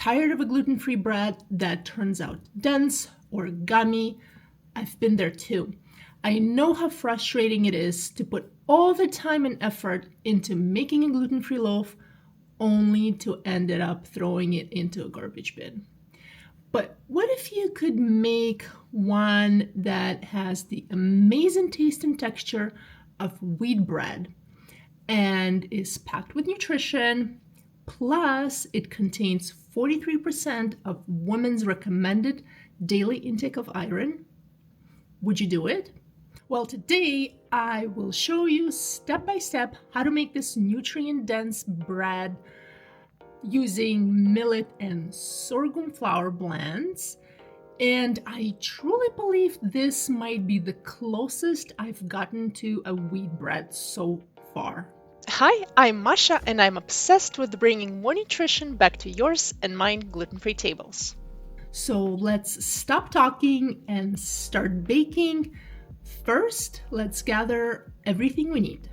Tired of a gluten-free bread that turns out dense or gummy? I've been there too. I know how frustrating it is to put all the time and effort into making a gluten-free loaf only to end up throwing it into a garbage bin. But what if you could make one that has the amazing taste and texture of wheat bread and is packed with nutrition, plus it contains 43% of women's recommended daily intake of iron? Would you do it? Well, today I will show you step by step how to make this nutrient-dense bread using millet and sorghum flour blends. And I truly believe this might be the closest I've gotten to a wheat bread so far. Hi, I'm Masha, and I'm obsessed with bringing more nutrition back to yours and mine gluten-free tables. So let's stop talking and start baking. First, let's gather everything we need.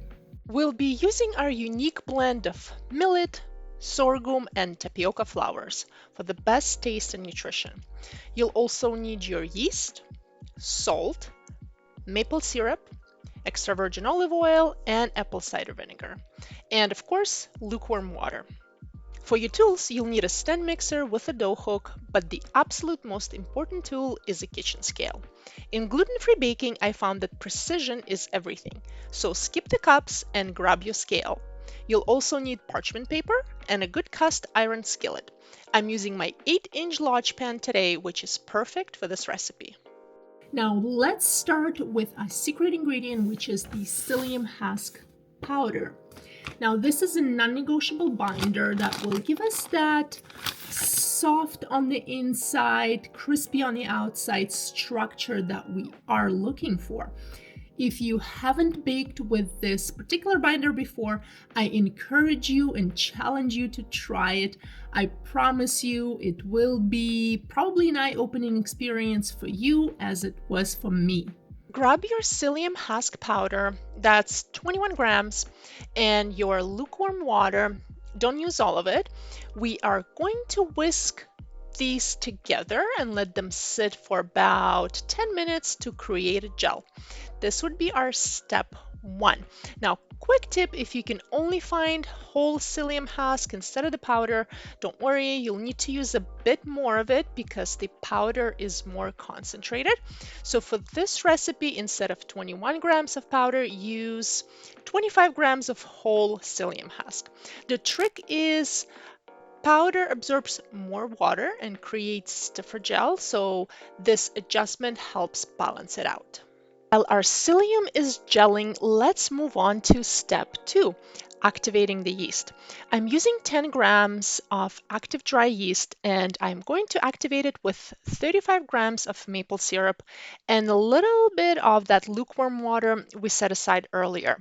We'll be using our unique blend of millet, sorghum, and tapioca flours for the best taste and nutrition. You'll also need your yeast, salt, maple syrup, extra virgin olive oil, and apple cider vinegar. And of course, lukewarm water. For your tools, you'll need a stand mixer with a dough hook, but the absolute most important tool is a kitchen scale. In gluten-free baking, I found that precision is everything, so skip the cups and grab your scale. You'll also need parchment paper and a good cast iron skillet. I'm using my 8-inch large pan today, which is perfect for this recipe. Now let's start with a secret ingredient, which is the psyllium husk powder. Now this is a non-negotiable binder that will give us that soft on the inside, crispy on the outside structure that we are looking for. If you haven't baked with this particular binder before, I encourage you and challenge you to try it. I promise you it will be probably an eye-opening experience for you as it was for me. Grab your psyllium husk powder, that's 21 grams, and your lukewarm water. Don't use all of it. We are going to whisk these together and let them sit for about 10 minutes to create a gel. This would be our step 1. Now, quick tip, if you can only find whole psyllium husk instead of the powder, don't worry, you'll need to use a bit more of it because the powder is more concentrated. So for this recipe, instead of 21 grams of powder, use 25 grams of whole psyllium husk. The trick is powder absorbs more water and creates stiffer gel, so this adjustment helps balance it out. While our psyllium is gelling, let's move on to step 2, activating the yeast. I'm using 10 grams of active dry yeast, and I'm going to activate it with 35 grams of maple syrup and a little bit of that lukewarm water we set aside earlier.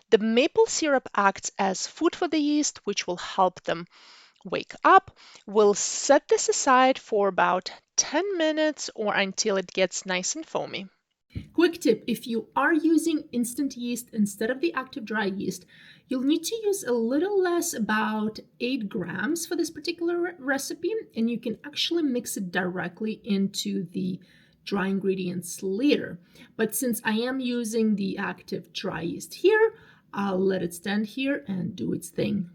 The maple syrup acts as food for the yeast, which will help them wake up. We'll set this aside for about 10 minutes or until it gets nice and foamy. Quick tip, if you are using instant yeast instead of the active dry yeast, you'll need to use a little less, about 8 grams for this particular recipe, and you can actually mix it directly into the dry ingredients later. But since I am using the active dry yeast here, I'll let it stand here and do its thing.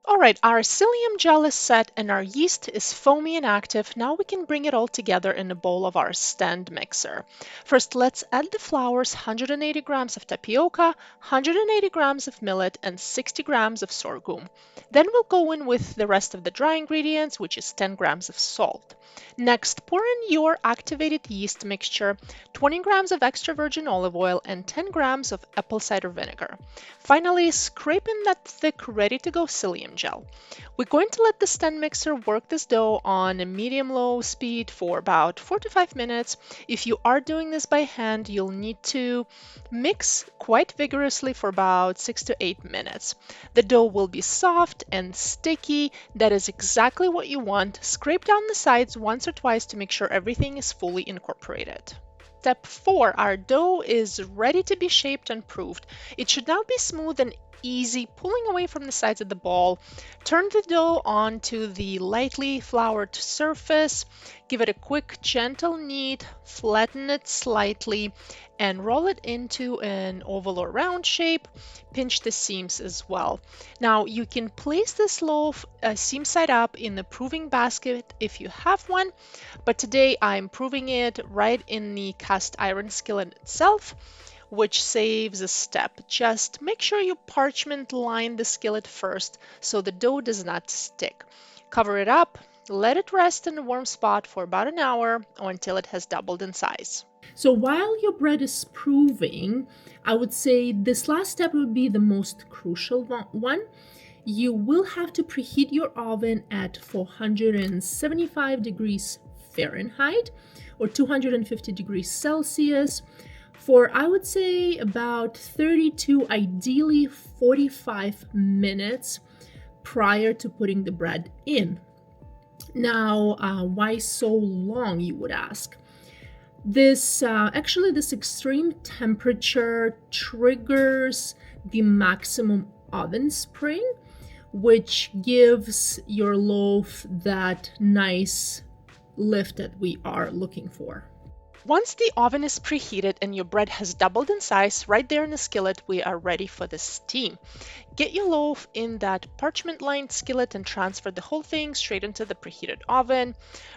All right, our psyllium gel is set and our yeast is foamy and active. Now we can bring it all together in a bowl of our stand mixer. First, let's add the flours, 180 grams of tapioca, 180 grams of millet, and 60 grams of sorghum. Then we'll go in with the rest of the dry ingredients, which is 10 grams of salt. Next, pour in your activated yeast mixture, 20 grams of extra virgin olive oil, and 10 grams of apple cider vinegar. Finally, scrape in that thick, ready-to-go psyllium gel. We're going to let the stand mixer work this dough on a medium-low speed for about 4 to 5 minutes. If you are doing this by hand, you'll need to mix quite vigorously for about 6 to 8 minutes. The dough will be soft and sticky. That is exactly what you want. Scrape down the sides once or twice to make sure everything is fully incorporated. Step 4, our dough is ready to be shaped and proofed. It should now be smooth and easy, pulling away from the sides of the ball. Turn the dough onto the lightly floured surface. Give it a quick, gentle knead, flatten it slightly, and roll it into an oval or round shape. Pinch the seams as well. Now, you can place this loaf seam side up in the proving basket if you have one, but today I'm proving it right in the cast iron skillet itself, which saves a step. Just make sure you parchment line the skillet first so the dough does not stick. Cover it up, let it rest in a warm spot for about an hour or until it has doubled in size. So while your bread is proving, I would say this last step would be the most crucial one. You will have to preheat your oven at 475 degrees Fahrenheit or 250 degrees Celsius for, I would say, about 30 to ideally 45 minutes prior to putting the bread in. Now, why so long, you would ask? This extreme temperature triggers the maximum oven spring, which gives your loaf that nice lift that we are looking for. Once the oven is preheated and your bread has doubled in size, right there in the skillet, we are ready for the steam. Get your loaf in that parchment-lined skillet and transfer the whole thing straight into the preheated oven.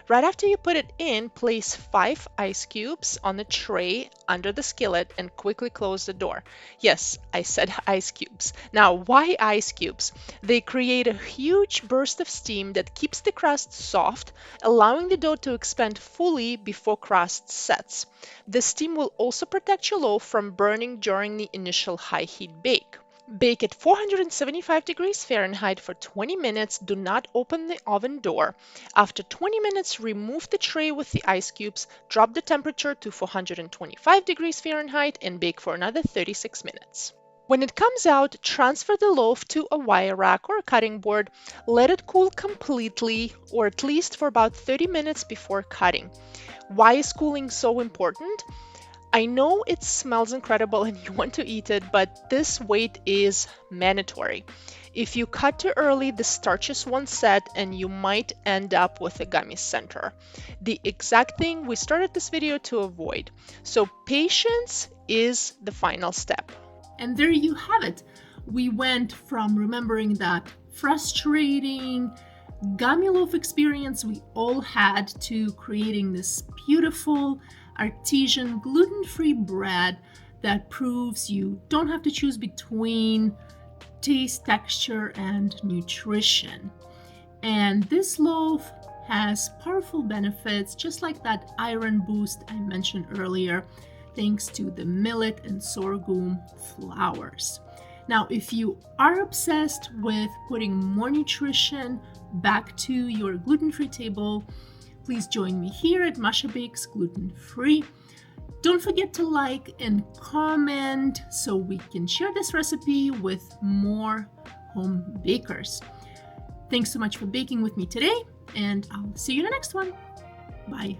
Right after you put it in, place 5 ice cubes on the tray under the skillet and quickly close the door. Yes, I said ice cubes. Now, why ice cubes? They create a huge burst of steam that keeps the crust soft, allowing the dough to expand fully before crust sets. The steam will also protect your loaf from burning during the initial high heat bake. Bake at 475 degrees Fahrenheit for 20 minutes. Do not open the oven door. After 20 minutes, remove the tray with the ice cubes, drop the temperature to 425 degrees Fahrenheit, and bake for another 36 minutes. When it comes out, transfer the loaf to a wire rack or a cutting board. Let it cool completely, or at least for about 30 minutes before cutting. Why is cooling so important? I know it smells incredible and you want to eat it, but this wait is mandatory. If you cut too early, the starches won't set and you might end up with a gummy center. The exact thing we started this video to avoid. So patience is the final step. And there you have it. We went from remembering that frustrating gummy loaf experience we all had to creating this beautiful artisan gluten-free bread that proves you don't have to choose between taste, texture, and nutrition. And this loaf has powerful benefits, just like that iron boost I mentioned earlier, thanks to the millet and sorghum flours. Now, if you are obsessed with putting more nutrition back to your gluten-free table, please join me here at Masha Bakes Gluten-Free. Don't forget to like and comment so we can share this recipe with more home bakers. Thanks so much for baking with me today, and I'll see you in the next one. Bye.